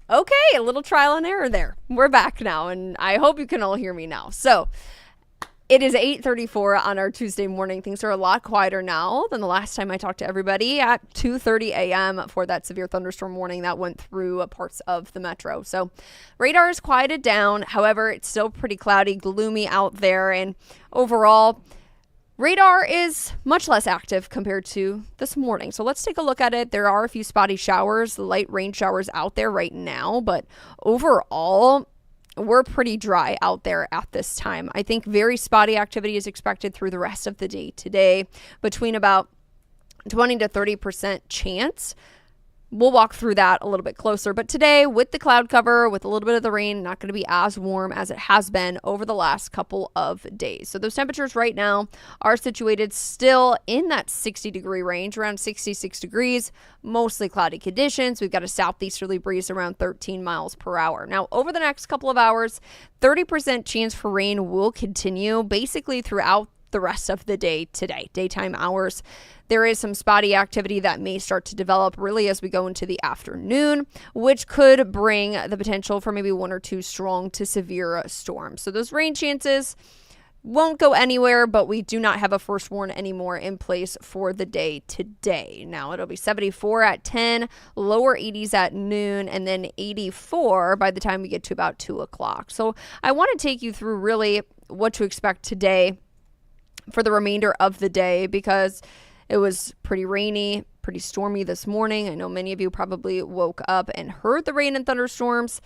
Okay, a little trial and error there. We're back now, and I hope you can all hear me now. So it is 8:34 on our Tuesday morning. Things are a lot quieter now than the last time I talked to everybody at 2:30 a.m. for that severe thunderstorm warning that went through parts of the metro. So radar is quieted down. However, it's still pretty cloudy, gloomy out there, and overall, radar is much less active compared to this morning. So let's take a look at it. There are a few spotty showers, light rain showers out there right now, but overall, we're pretty dry out there at this time. I think very spotty activity is expected through the rest of the day today, between about 20 to 30% chance. We'll walk through that a little bit closer. But today, with the cloud cover, with a little bit of the rain, not going to be as warm as it has been over the last couple of days. So those temperatures right now are situated still in that 60-degree range, around 66 degrees, mostly cloudy conditions. We've got a southeasterly breeze around 13 miles per hour. Now, over the next couple of hours, 30% chance for rain will continue basically throughout the rest of the day today, daytime hours. There is some spotty activity that may start to develop really as we go into the afternoon, which could bring the potential for maybe one or two strong to severe storms. So those rain chances won't go anywhere, but we do not have a first warn anymore in place for the day today. Now it'll be 74 at 10, lower 80s at noon, and then 84 by the time we get to about 2 o'clock. So I want to take you through really what to expect today for the remainder of the day, because it was pretty rainy, pretty stormy this morning. I know many of you probably woke up and heard the rain and thunderstorms,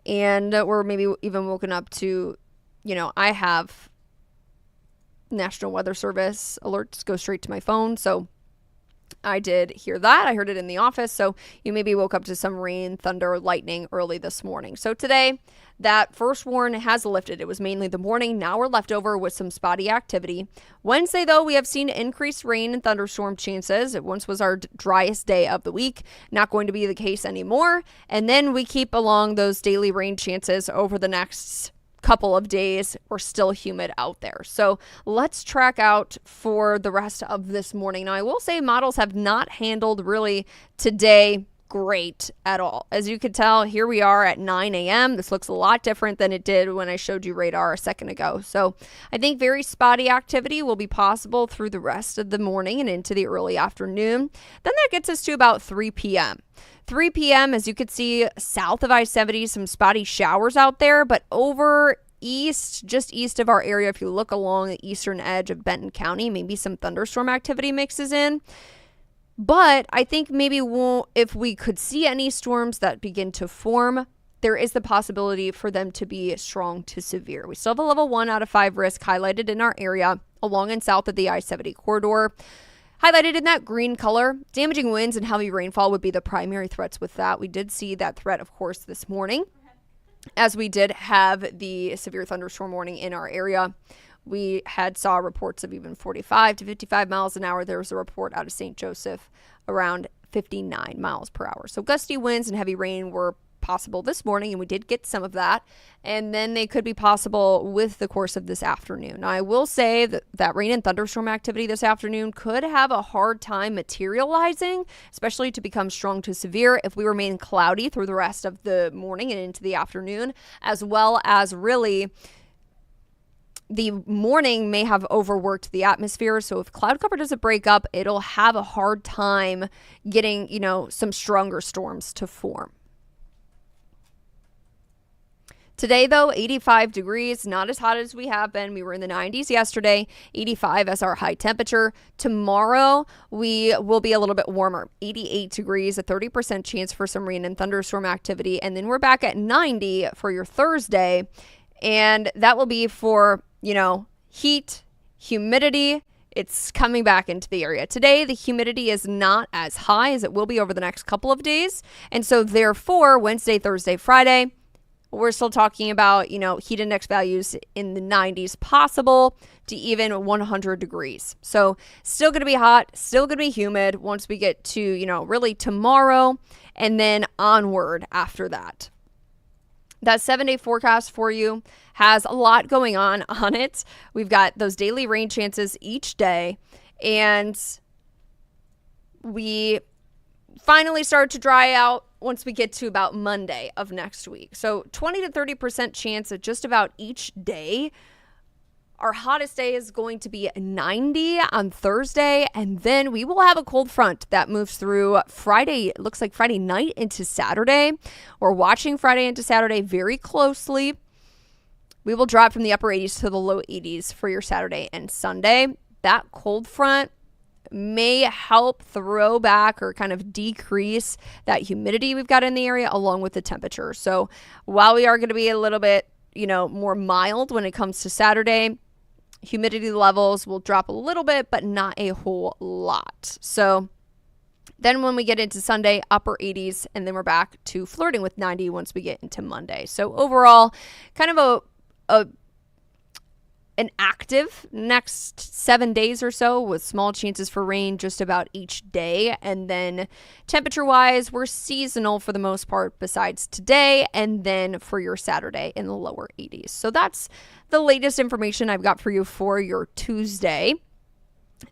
and were maybe even woken up to, I have National Weather Service alerts go straight to my phone. So I did hear that. I heard it in the office. So you maybe woke up to some rain, thunder, lightning early this morning. So today, that first warn has lifted. It was mainly the morning. Now we're left over with some spotty activity. Wednesday, though, we have seen increased rain and thunderstorm chances. It once was our driest day of the week. Not going to be the case anymore. And then we keep along those daily rain chances over the next couple of days. We're still humid out there. So let's track out for the rest of this morning. Now, I will say models have not handled really today great at all. As you can tell, here we are at 9 a.m. This looks a lot different than it did when I showed you radar a second ago. So I think very spotty activity will be possible through the rest of the morning and into the early afternoon. Then that gets us to about 3 p.m. 3 p.m., as you could see, south of I-70, some spotty showers out there, but over east, just east of our area, if you look along the eastern edge of Benton County, maybe some thunderstorm activity mixes in. But I think maybe if we could see any storms that begin to form, there is the possibility for them to be strong to severe. We still have a level 1 out of 5 risk highlighted in our area along and south of the I-70 corridor. Highlighted in that green color, damaging winds and heavy rainfall would be the primary threats with that. We did see that threat, of course, this morning, as we did have the severe thunderstorm warning in our area. We saw reports of even 45 to 55 miles an hour. There was a report out of St. Joseph around 59 miles per hour. So gusty winds and heavy rain were possible this morning, and we did get some of that. And then they could be possible with the course of this afternoon. Now, I will say that rain and thunderstorm activity this afternoon could have a hard time materializing, especially to become strong to severe if we remain cloudy through the rest of the morning and into the afternoon, as well as really the morning may have overworked the atmosphere. So if cloud cover doesn't break up, it'll have a hard time getting, some stronger storms to form. Today, though, 85 degrees, not as hot as we have been. We were in the 90s yesterday, 85 as our high temperature. Tomorrow, we will be a little bit warmer, 88 degrees, a 30% chance for some rain and thunderstorm activity. And then we're back at 90 for your Thursday. And that will be for, heat, humidity. It's coming back into the area. Today, the humidity is not as high as it will be over the next couple of days. And so therefore, Wednesday, Thursday, Friday, we're still talking about, heat index values in the 90s, possible to even 100 degrees. So still going to be hot, still going to be humid once we get to, really tomorrow and then onward after that. That 7-day forecast for you has a lot going on it. We've got those daily rain chances each day, and we finally started to dry out once we get to about Monday of next week. So 20 to 30% chance of just about each day. Our hottest day is going to be 90 on Thursday, and then we will have a cold front that moves through Friday. It looks like Friday night into Saturday. We're watching Friday into Saturday very closely. We will drop from the upper 80s to the low 80s for your Saturday and Sunday. That cold front may help throw back or kind of decrease that humidity we've got in the area along with the temperature. So while we are going to be a little bit, more mild when it comes to Saturday, humidity levels will drop a little bit, but not a whole lot. So then when we get into Sunday, upper 80s, and then we're back to flirting with 90 once we get into Monday. So overall, kind of an active next 7 days or so with small chances for rain just about each day. And then temperature wise, we're seasonal for the most part besides today, and then for your Saturday in the lower 80s. So that's the latest information I've got for you for your Tuesday.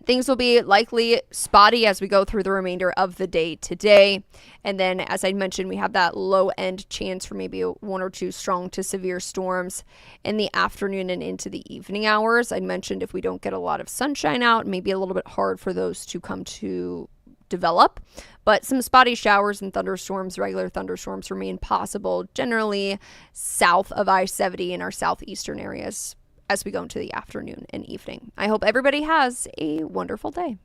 Things will be likely spotty as we go through the remainder of the day today. And then, as I mentioned, we have that low end chance for maybe one or two strong to severe storms in the afternoon and into the evening hours. I mentioned if we don't get a lot of sunshine out, maybe a little bit hard for those to come to develop. But some spotty showers and thunderstorms, regular thunderstorms, remain possible generally south of I-70 in our southeastern areas as we go into the afternoon and evening. I hope everybody has a wonderful day.